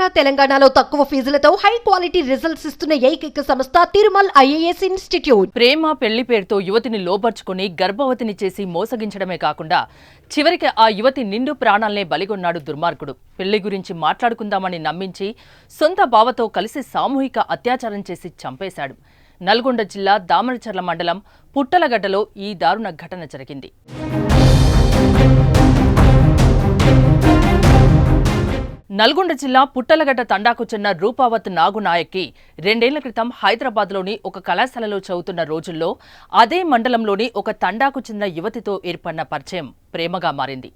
ఆంధ్ర తెలంగాణలో తక్కువ ఫీజులతో high quality results ఇస్తున్న ఏకైక సంస్థ తిరుమల్ ఐఏఎస్ ఇన్స్టిట్యూట్. ప్రేమ పెళ్లి పేరుతో యువతిని లోబర్చుకుని గర్భవతిని చేసి మోసగించడమే కాకుండా చివరికి ఆ యువతి నిండు ప్రాణాలనే బలిగొన్నాడు దుర్మార్గుడు. పెళ్లి గురించి మాట్లాడుకుందామని నమ్మించి సొంత బావతో కలిసి సామూహిక అత్యాచారం చేసి చంపేశాడు. నల్గొండ జిల్లా దామరచర్ల మండలం పుట్టలగడ్డలో ఈ దారుణ ఘటన జరిగింది. నల్గొండ జిల్లా పుట్టలగడ్డ తండాకు చెందిన రూపావత్ నాగునాయక్కి 2 ఏళ్ల క్రితం హైదరాబాద్లోని ఒక కళాశాలలో చదువుతున్న రోజుల్లో అదే మండలంలోని ఒక తండాకు చెందిన యువతితో ఏర్పడిన పరిచయం ప్రేమగా మారింది.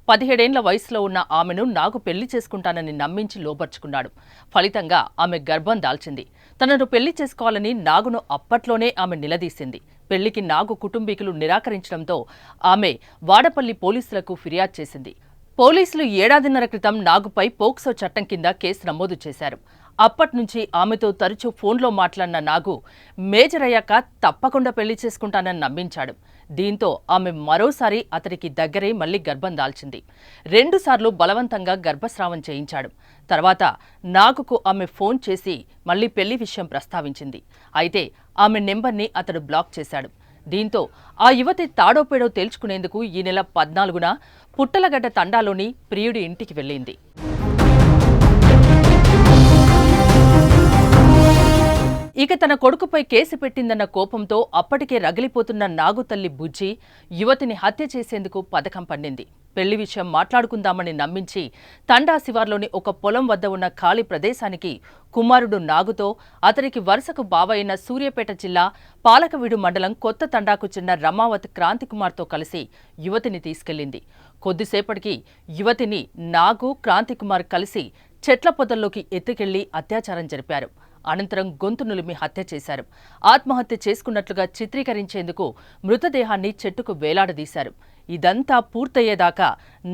17 ఏళ్ల వయసులో ఉన్న ఆమెను నాగు పెళ్లి చేసుకుంటానని నమ్మించి లోబర్చుకున్నాడు. ఫలితంగా ఆమె గర్భం దాల్చింది. తనను పెళ్లి చేసుకోవాలని నాగును అప్పట్లోనే ఆమె నిలదీసింది. పెళ్లికి నాగు కుటుంబీకులు నిరాకరించడంతో ఆమె వాడపల్లి పోలీసులకు ఫిర్యాదు చేసింది. పోలీసులు 1.5 ఏళ్ల క్రితం నాగుపై పోక్సో చట్టం కింద కేసు నమోదు చేశారు. అప్పట్నుంచి ఆమెతో తరచూ ఫోన్లో మాట్లాడిన నాగు మేజర్ అయ్యాక తప్పకుండా పెళ్లి చేసుకుంటానని నమ్మించాడు. దీంతో ఆమె మరోసారి అతడికి దగ్గరై మళ్లీ గర్భం దాల్చింది. 2 సార్లు బలవంతంగా గర్భస్రావం చేయించాడు. తర్వాత నాగుకు ఆమె ఫోన్ చేసి మళ్లీ పెళ్లి విషయం ప్రస్తావించింది. అయితే ఆమె నెంబర్ని అతడు బ్లాక్ చేశాడు. దీంతో ఆ యువతి తాడోపేడో తేల్చుకునేందుకు ఈ నెల 14న పుట్టలగడ్డ తండాలోని ప్రియుడి ఇంటికి వెళ్ళింది. ఇక తన కొడుకుపై కేసు పెట్టిందన్న కోపంతో అప్పటికే రగిలిపోతున్న నాగు తల్లి బుజ్జి యువతిని హత్య చేసేందుకు పథకం పన్నింది. పెళ్లి విషయం మాట్లాడుకుందామని నమ్మించి తండా శివార్లోని ఒక పొలం వద్ద ఉన్న ఖాళీ ప్రదేశానికి కుమారుడు నాగుతో అతనికి వరుసకు బావైన సూర్యాపేట జిల్లా పాలకవీడు మండలం కొత్త తండాకు చెందిన రమావత్ క్రాంతికుమార్తో కలిసి యువతిని తీసుకెళ్లింది. కొద్దిసేపటికి యువతిని నాగు క్రాంతికుమార్ కలిసి చెట్ల పొదల్లోకి ఎత్తుకెళ్లి అత్యాచారం జరిపారు. అనంతరం గొంతు నులిమి హత్య చేశారు. ఆత్మహత్య చేసుకున్నట్లుగా చిత్రీకరించేందుకు మృతదేహాన్ని చెట్టుకు వేలాడదీశారు. ఇదంతా పూర్తయ్యేదాకా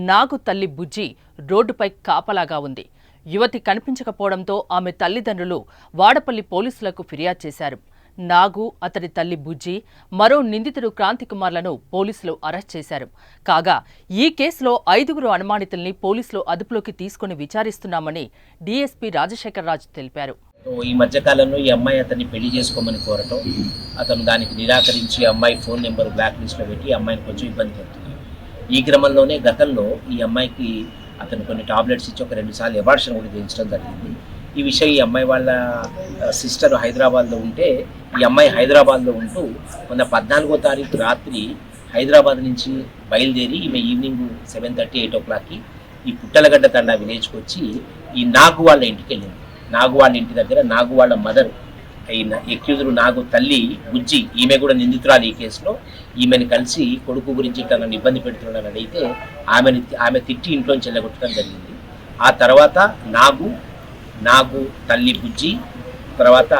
నాగు తల్లి బుజ్జి రోడ్డుపై కాపలాగా ఉంది. యువతి కనిపించకపోవడంతో ఆమె తల్లిదండ్రులు వాడపల్లి పోలీసులకు ఫిర్యాదు చేశారు. నాగు, అతడి తల్లి బుజ్జి, మరో నిందితుడు క్రాంతికుమార్లను పోలీసులు అరెస్ట్ చేశారు. కాగా ఈ కేసులో 5గురు అనుమానితుల్ని పోలీసులు అదుపులోకి తీసుకుని విచారిస్తున్నామని డీఎస్పీ రాజశేఖరరాజు తెలిపారు. ఈ మధ్యకాలంలో ఈ అమ్మాయి అతన్ని పెళ్లి చేసుకోమని కోరటం, అతను దానికి నిరాకరించి అమ్మాయి ఫోన్ నెంబర్ బ్లాక్ లిస్ట్లో పెట్టి అమ్మాయిని కొంచెం ఇబ్బంది పెడుతుంది. ఈ క్రమంలోనే గతంలో ఈ అమ్మాయికి అతను కొన్ని టాబ్లెట్స్ ఇచ్చి ఒక 2 సార్లు అబార్షన్ కూడా చేయించడం జరిగింది. ఈ విషయం ఈ అమ్మాయి వాళ్ళ సిస్టర్ హైదరాబాద్లో ఉంటే ఈ అమ్మాయి హైదరాబాద్లో ఉంటూ మొన్న 14వ తారీఖు రాత్రి హైదరాబాద్ నుంచి బయలుదేరి ఈమె ఈవినింగ్ 7:30, 8 o'clockకి ఈ పుట్టలగడ్డ తండా విలేజ్కి వచ్చి ఈ నాగు వాళ్ళ ఇంటికి వెళ్ళింది. నాగు వాళ్ళ ఇంటి దగ్గర నాగు వాళ్ళ మదర్ అయిన ఎక్యూజర్ నాగు తల్లి బుజ్జి, ఈమె కూడా నిందితురాలు ఈ కేసులో, ఈమెను కలిసి కొడుకు గురించి తనను ఇబ్బంది పెడుతున్నాడని అడిగితే ఆమె తిట్టి ఇంట్లోంచి వెళ్ళగొట్టడం జరిగింది. ఆ తర్వాత నాగు తల్లి బుజ్జి, తర్వాత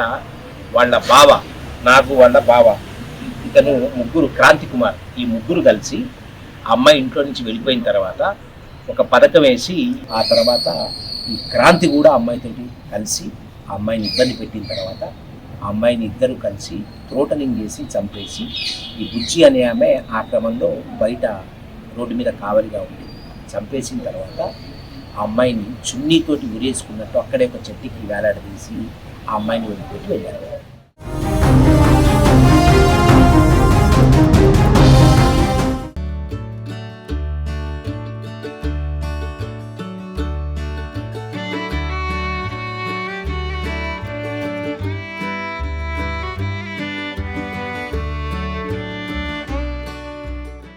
వాళ్ళ బావ నాగు వాళ్ళ బావ ఇతను ముగ్గురు క్రాంతికుమార్, ఈ ముగ్గురు కలిసి అమ్మాయి ఇంట్లో నుంచి వెళ్ళిపోయిన తర్వాత ఒక పథకం వేసి ఆ తర్వాత ఈ క్రాంతి కూడా అమ్మాయితోటి కలిసి ఆ అమ్మాయిని ఇబ్బంది పెట్టిన తర్వాత ఆ అమ్మాయిని ఇద్దరు కలిసి త్రోటనింగ్ చేసి చంపేసి ఈ బుజ్జి అనే ఆమె ఆ క్రమంలో బయట రోడ్డు మీద కావలిగా ఉండి చంపేసిన తర్వాత ఆ అమ్మాయిని చున్నీతోటి ఉరేసుకున్నట్టు అక్కడే ఒక చెట్టుకి వేలాడదీసి ఆ అమ్మాయిని వదిలిపెట్టి వెళ్ళారు.